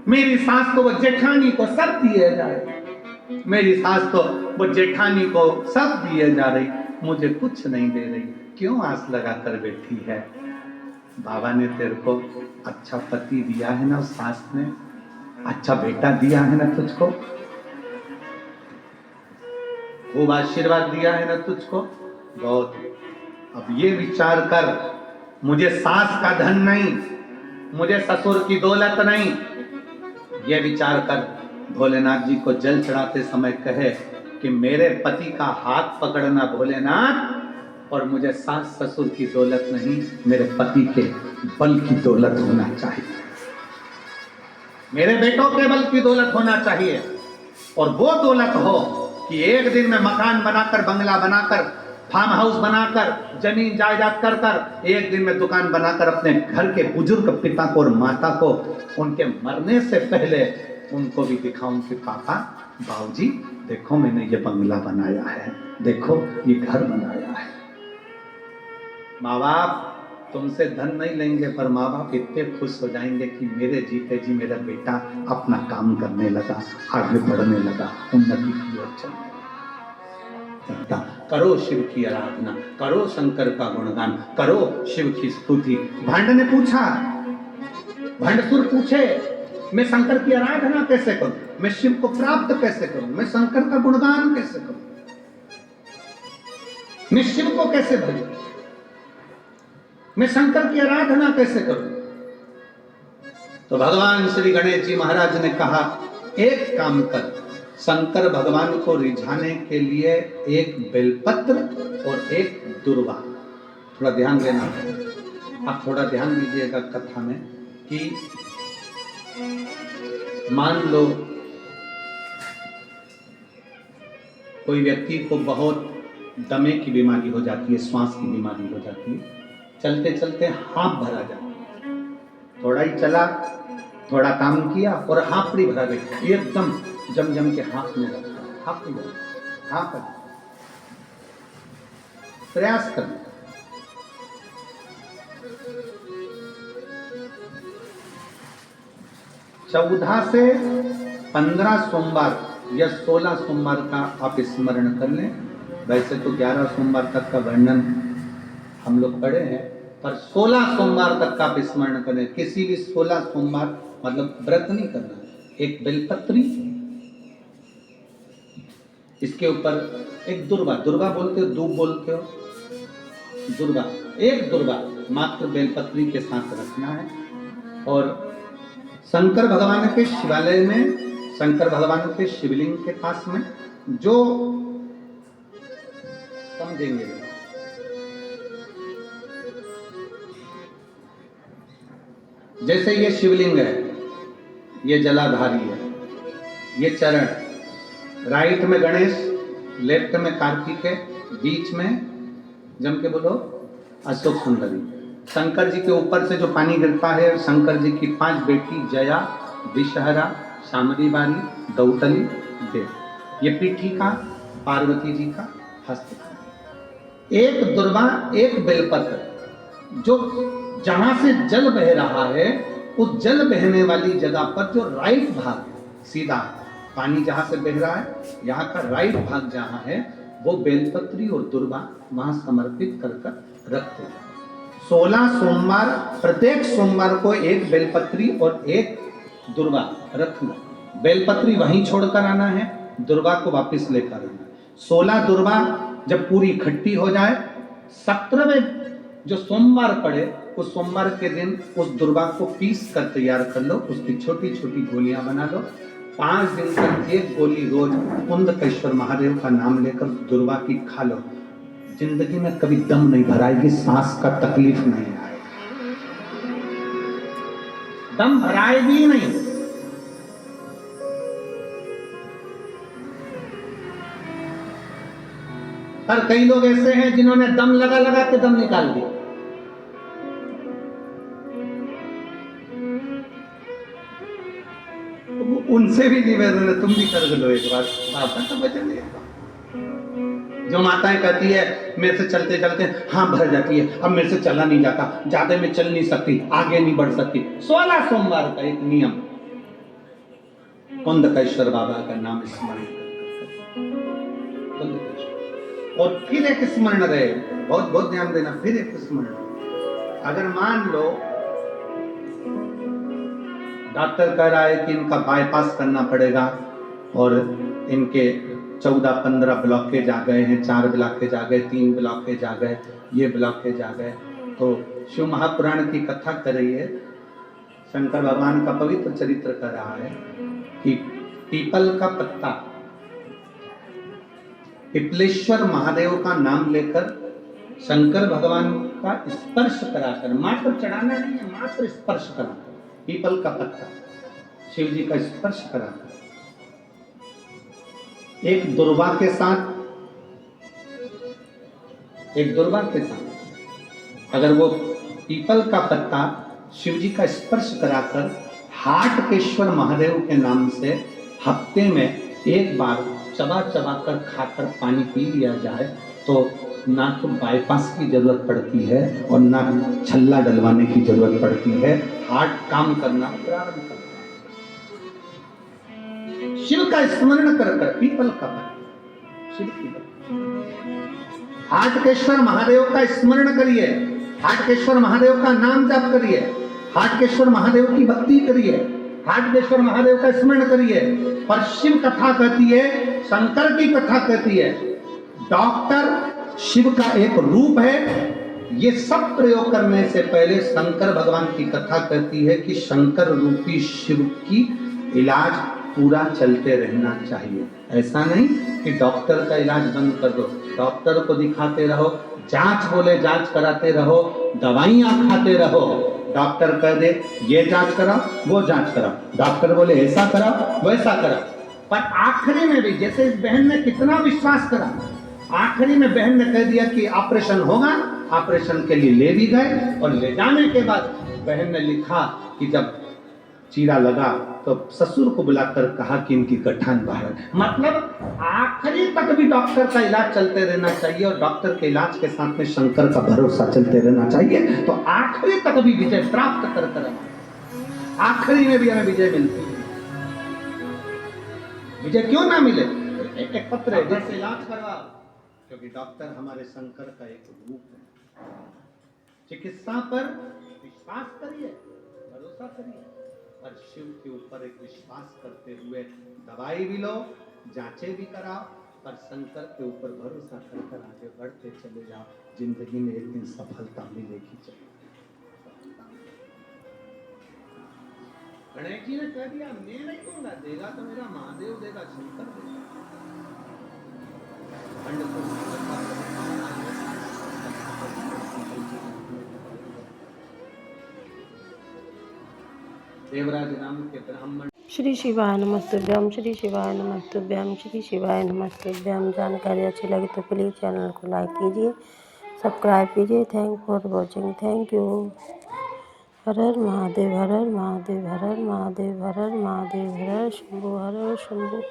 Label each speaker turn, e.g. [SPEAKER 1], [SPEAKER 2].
[SPEAKER 1] मेरी सास को वो जेठानी को सब दिए जाए, मेरी सास तो वो जेठानी को सब दिए जा रही, मुझे कुछ नहीं दे रही, क्यों आस लगा कर बैठी है? बाबा ने तेरे को अच्छा पति दिया है ना, सास ने अच्छा बेटा दिया है ना तुझको, खूब आशीर्वाद दिया है ना तुझको, बहुत। अब ये विचार कर, मुझे सास का धन नहीं, मुझे ससुर की दौलत नहीं, ये विचार कर भोलेनाथ जी को जल चढ़ाते समय कहे कि मेरे पति का हाथ पकड़ना भोलेनाथ, और मुझे सास ससुर की दौलत नहीं, मेरे पति के बल की दौलत होना चाहिए, मेरे बेटों के बल की दौलत होना चाहिए। और वो दौलत हो कि एक दिन में मकान बनाकर, बंगला बनाकर, फार्म हाउस बनाकर, जमीन जायदाद कर कर, एक दिन में दुकान बनाकर अपने घर के बुजुर्ग पिता को और माता को उनके मरने से पहले उनको भी दिखाऊं कि पापा, बाबूजी, देखो मैंने ये बंगला बनाया है, देखो ये घर बनाया है। माँ बाप तुमसे धन नहीं लेंगे, पर माँ बाप इतने खुश हो जाएंगे कि मेरे जीते जी मेरा बेटा अपना काम करने लगा, आगे बढ़ने लगा, उन्नति की ओर चलने लगा। करो शिव की आराधना, करो शंकर का गुणगान, करो शिव की स्तुति। भांड ने पूछा, भांडसुर पूछे, मैं शंकर की आराधना कैसे करूं, मैं शिव को प्राप्त कैसे करूं, मैं शंकर का गुणगान कैसे करूं, मैं शिव को कैसे भजूं, मैं शंकर की आराधना कैसे करूं? तो भगवान श्री गणेश जी महाराज ने कहा, एक काम कर, शंकर भगवान को रिझाने के लिए एक बेलपत्र और एक दुर्वा। थोड़ा ध्यान देना, आप थोड़ा ध्यान दीजिएगा कथा में कि मान लो कोई व्यक्ति को बहुत दमे की बीमारी हो जाती है, श्वास की बीमारी हो जाती है, चलते चलते हाथ भरा जाता है, थोड़ा ही चला, थोड़ा काम किया और हाथ भरा गया, एकदम जम जम के हाथ में लगता है, हाथ में हाथ कर प्रयास करना। चौदह से 15 सोमवार या 16 सोमवार का आप स्मरण कर लें। वैसे तो 11 सोमवार तक का वर्णन हम लोग पढ़े हैं, पर 16 सोमवार तक का आप स्मरण करें। किसी भी 16 सोमवार मतलब व्रत नहीं करना, एक बेलपत्री, इसके ऊपर एक दुर्वा, दुर्वा बोलते हो, दूब बोलते हो, दुर्वा, एक दुर्वा मात्र बेलपत्री के साथ रखना है। और शंकर भगवान के शिवालय में, शंकर भगवान के शिवलिंग के पास में जो समझेंगे, जैसे ये शिवलिंग है, ये जलाधारी है, ये चरण, राइट में गणेश, लेफ्ट में कार्तिकेय, बीच में जम के बोलो अशोक सुंदरी। शंकर जी के ऊपर से जो पानी गिरता है, शंकर जी की 5 बेटी जया, विषहरा, शामरीवारी, दौतली, देव, ये पीठी का, पार्वती जी का हस्त का। एक दुर्वा, एक बेलपत्र, जो जहां से जल बह रहा है, उस जल बहने वाली जगह पर जो राइट भाग, सीधा पानी जहां से बह रहा है, यहाँ का राइट भाग जहां है, वो बेलपत्री और दुर्वा वहां समर्पित कर कर रखते हैं। 16 सोमवार, प्रत्येक सोमवार को एक बेलपत्री और एक दुर्वा रखना। बेलपत्री वहीं छोड़कर आना है, दुर्वा को वापस लेकर आना है। 16 दुर्वा जब पूरी इकट्ठी हो जाए, 17वें जो सोमवार पड़े, उस सोमवार के दिन उस दुर्वा को पीस कर तैयार कर लो, उसकी छोटी छोटी गोलियां बना लो। 5 दिन तक एक गोली रोज कुंदकेश्वर महादेव का नाम लेकर दुर्वा की खा लो। जिंदगी में कभी दम नहीं भराएगी, सांस का तकलीफ नहीं आएगी, दम भराएगी नहीं। पर कई लोग ऐसे हैं जिन्होंने दम लगा लगा के दम निकाल दिया। उनसे भी निवेदन है, तुम भी कर लो एक बार, बाबा तो बचन नहीं। जो माताएं कहती है मेरे से चलते चलते हाँ भर जाती है, अब मेरे से चला नहीं जाता, ज्यादा मैं चल नहीं सकती, आगे नहीं बढ़ सकती। 16 सोमवार का एक नियम, कुंदकेश्वर बाबा का नाम स्मरण कुंदकेश्वर। और फिर एक स्मरण रहे, बहुत बहुत ध्यान देना, फिर एक स्मरण। अगर मान लो डॉक्टर कह रहा है कि इनका बाईपास करना पड़ेगा और इनके 14-15 ब्लॉकेज आ गए हैं, 4 ब्लॉकेज आ गए, 3 ब्लॉकेज आ गए, ये ब्लॉकेज आ गए, तो शिव महापुराण की कथा कर रही है, शंकर भगवान का पवित्र चरित्र कर रहा है कि पीपल का पत्ता, पिपलेश्वर महादेव का नाम लेकर शंकर भगवान का स्पर्श कराकर, मात्र चढ़ाना नहीं है, मात्र स्पर्श कराकर, पीपल का पत्ता शिव जी का स्पर्श कराकर, एक दुर्वा के साथ अगर वो पीपल का पत्ता शिव जी का स्पर्श कराकर हाटकेश्वर महादेव के नाम से हफ्ते में एक बार चबा चबा कर खाकर पानी पी लिया जाए तो ना तो बाईपास की जरूरत पड़ती है और ना छल्ला डलवाने की जरूरत पड़ती है, हार्ट काम करना प्रारंभ करता है। शिव का स्मरण कर कर, पीपल का पत्ता, शिव की हाटकेश्वर महादेव का स्मरण करिए, हाटकेश्वर महादेव का नाम जाप करिए, हाटकेश्वर महादेव की भक्ति करिए, हाटकेश्वर महादेव का स्मरण करिए। पर शिव कथा कहती है, शंकर की कथा कहती है, डॉक्टर शिव का एक रूप है। ये सब प्रयोग करने से पहले शंकर भगवान की कथा कहती है कि शंकर रूपी शिव की इलाज पूरा चलते रहना चाहिए। ऐसा नहीं कि डॉक्टर का इलाज बंद कर दो, डॉक्टर को दिखाते रहो, जांच बोले जांच कराते रहो, दवाइयां खाते रहो, डॉक्टर कह दे ये जांच कराओ वो जांच कराओ, डॉक्टर बोले ऐसा कराओ वैसा कराओ, पर आखिरी में भी जैसे इस बहन ने कितना विश्वास करा, आखिरी में बहन ने कह दिया कि ऑपरेशन होगा, ऑपरेशन के लिए ले भी गए और ले जाने के बाद बहन ने लिखा कि जब चीरा लगा तो ससुर को बुलाकर कहा कि इनकी गठान बाहर। मतलब आखिरी तक भी डॉक्टर का इलाज चलते रहना चाहिए और डॉक्टर के इलाज के साथ में शंकर का भरोसा चलते रहना चाहिए, तो आखिरी तक भी विजय प्राप्त कर कर आखिरी में भी हमें विजय मिलती है। विजय क्यों ना मिले, एक पत्र है जिससे इलाज करवाओ, क्योंकि डॉक्टर हमारे शंकर का एक रूप है। चिकित्सा पर विश्वास करिए, भरोसा करिए, पर शिव के ऊपर एक विश्वास करते हुए दवाई भी लो, जांचें भी कराओ, पर शंकर के ऊपर भरोसा कर आगे बढ़ते चले जाओ, जिंदगी में एक दिन सफलता मिलेगी। गणेश जी ने कह दिया मैं नहीं दूंगा, देगा तो मेरा महादेव देगा, शंकर देगा। देवराज नाम के ब्राह्मण।
[SPEAKER 2] श्री शिवाय नमस्तुभ्यम, श्री शिवाय नमस्तुभ्यम, श्री शिवाय नमस्तुभ्यम। जानकारी अच्छी लगी तो प्लीज़ चैनल को लाइक कीजिए, सब्सक्राइब कीजिए। Thank for watching, thank you. Her her Mahadev, her her Mahadev, her her Mahadev, her her Mahadev, her her Shambhu, her her Shambhu.